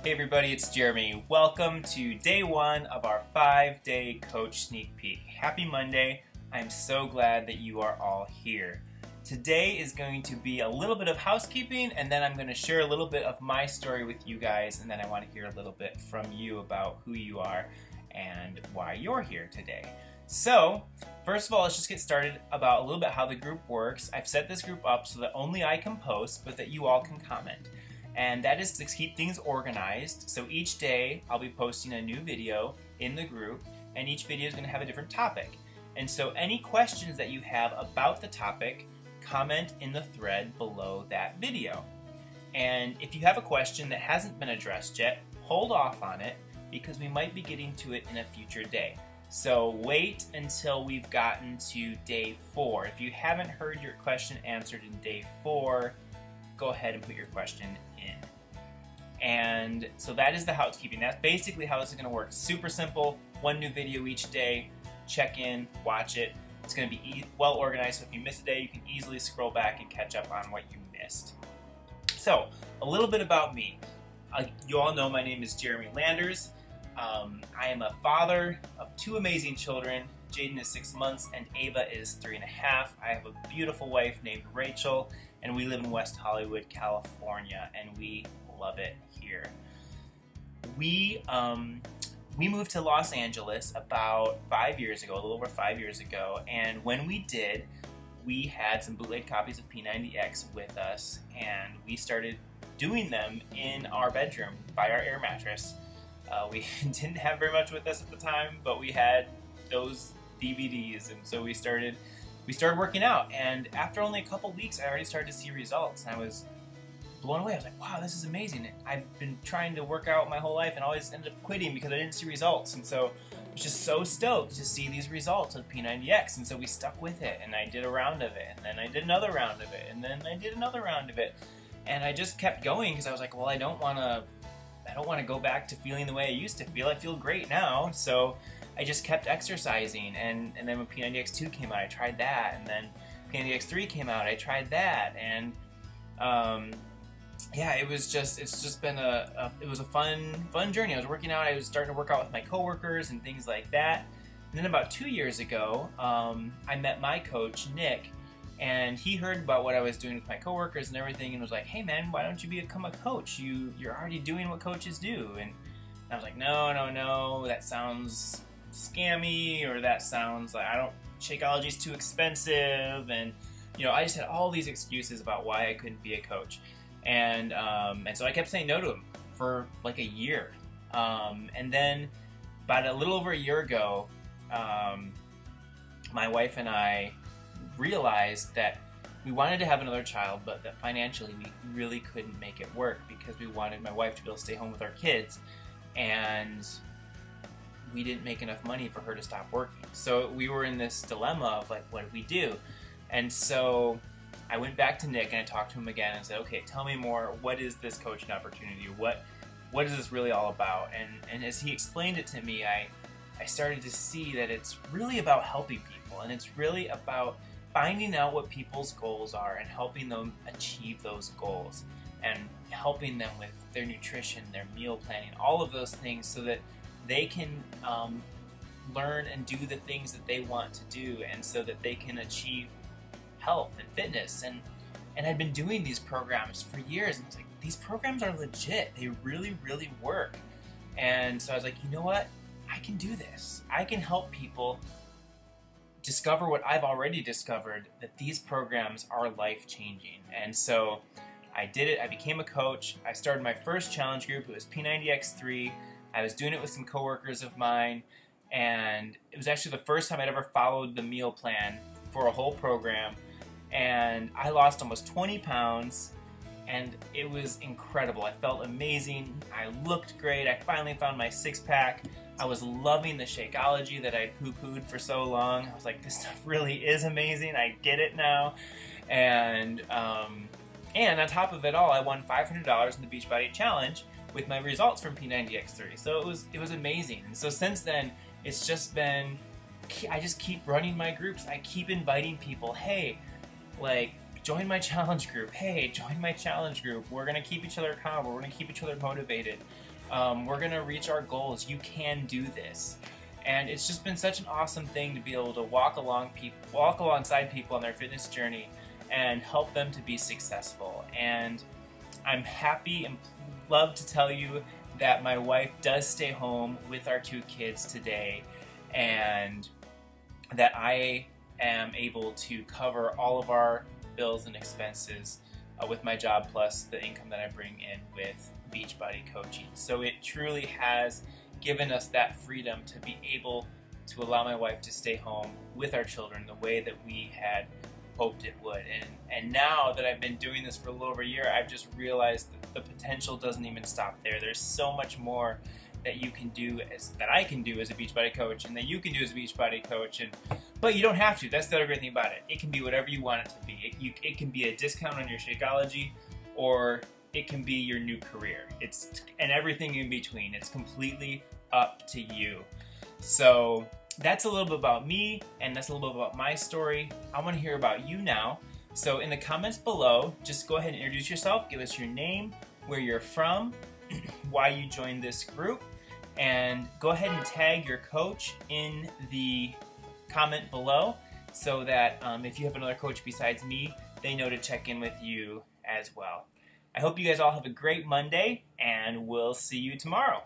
Hey everybody, it's Jeremy. Welcome to day one of our 5-day coach sneak peek. Happy Monday. I'm so glad that you are all here. Today is going to be a little bit of housekeeping, and then I'm going to share a little bit of my story with you guys, and then I want to hear a little bit from you about who you are and why you're here today. So, first of all, let's just get started about a little bit how the group works. I've set this group up so that only I can post, but that you all can comment. And that is to keep things organized. So each day I'll be posting a new video in the group, and each video is going to have a different topic. And so any questions that you have about the topic, comment in the thread below that video. And if you have a question that hasn't been addressed yet, hold off on it because we might be getting to it in a future day. So wait until we've gotten to day 4. If you haven't heard your question answered in day 4, go ahead and put your question in. And so that is the housekeeping. That's basically how this is going to work. Super simple. One new video each day. Check in, watch it. It's going to be well organized, so if you miss a day, you can easily scroll back and catch up on what you missed. So, a little bit about me. You all know my name is Jeremy Landers. I am a father of 2 amazing children. Jaden is 6 months and Ava is 3.5. I have a beautiful wife named Rachel, and we live in West Hollywood, California, and we love it here. We moved to Los Angeles about 5 years ago, a little over 5 years ago, and when we did, we had some bootleg copies of P90X with us, and we started doing them in our bedroom by our air mattress. We didn't have very much with us at the time, but we had those DVDs, and so we started working out, and after only a couple weeks I already started to see results, and I was blown away. I was like, wow, this is amazing. I've been trying to work out my whole life and always ended up quitting because I didn't see results, and so I was just so stoked to see these results of P90X, and so we stuck with it, and I did a round of it, and then I did another round of it, and then I did another round of it, and I just kept going because I was like, well, I don't want to go back to feeling the way I used to feel. I feel great now, so I just kept exercising, and then when P90X2 came out, I tried that, and then P90X3 came out, I tried that, and yeah, it's just been it was a fun journey. I was working out, I was starting to work out with my coworkers and things like that, and then about 2 years ago, I met my coach, Nick, and he heard about what I was doing with my coworkers and everything, and was like, hey man, why don't you become a coach? You're already doing what coaches do. And I was like, no, that sounds scammy, or that sounds like Shakeology's too expensive, and I just had all these excuses about why I couldn't be a coach, and so I kept saying no to him for like a year, and then about a little over a year ago, my wife and I realized that we wanted to have another child, but that financially we really couldn't make it work because we wanted my wife to be able to stay home with our kids, and we didn't make enough money for her to stop working. So we were in this dilemma of like, what do we do? And so I went back to Nick and I talked to him again and said, okay, tell me more. What is this coaching opportunity? What is this really all about? And as he explained it to me, I started to see that it's really about helping people, and it's really about finding out what people's goals are and helping them achieve those goals, and helping them with their nutrition, their meal planning, all of those things, so that they can learn and do the things that they want to do, and so that they can achieve health and fitness. And I'd been doing these programs for years, and I was like, these programs are legit. They really, really work. And so I was like, you know what? I can do this. I can help people discover what I've already discovered, that these programs are life-changing. And so I did it. I became a coach. I started my first challenge group. It was P90X3. I was doing it with some coworkers of mine, and it was actually the first time I'd ever followed the meal plan for a whole program, and I lost almost 20 pounds, and it was incredible. I felt amazing. I looked great. I finally found my six-pack. I was loving the Shakeology that I'd poo-pooed for so long. I was like, this stuff really is amazing. I get it now. And on top of it all, I won $500 in the Beachbody Challenge with my results from P90X3. So it was amazing. And so since then, it's just been, I just keep running my groups. I keep inviting people, hey, like, join my challenge group. Hey, join my challenge group. We're going to keep each other accountable. We're going to keep each other motivated. We're going to reach our goals. You can do this. And it's just been such an awesome thing to be able to walk alongside people on their fitness journey and help them to be successful. And I'm happy and love to tell you that my wife does stay home with our 2 kids today, and that I am able to cover all of our bills and expenses with my job plus the income that I bring in with Beachbody Coaching. So it truly has given us that freedom to be able to allow my wife to stay home with our children the way that we had hoped it would. And now that I've been doing this for a little over a year, I've just realized that the potential doesn't even stop there. There's so much more that you can do, that I can do as a Beachbody coach, and that you can do as a Beachbody coach. But you don't have to. That's the other great thing about it. It can be whatever you want it to be. It can be a discount on your Shakeology, or it can be your new career. And everything in between. It's completely up to you. So that's a little bit about me, and that's a little bit about my story. I want to hear about you now. So in the comments below, just go ahead and introduce yourself. Give us your name, where you're from, why you joined this group, and go ahead and tag your coach in the comment below so that if you have another coach besides me, they know to check in with you as well. I hope you guys all have a great Monday, and we'll see you tomorrow.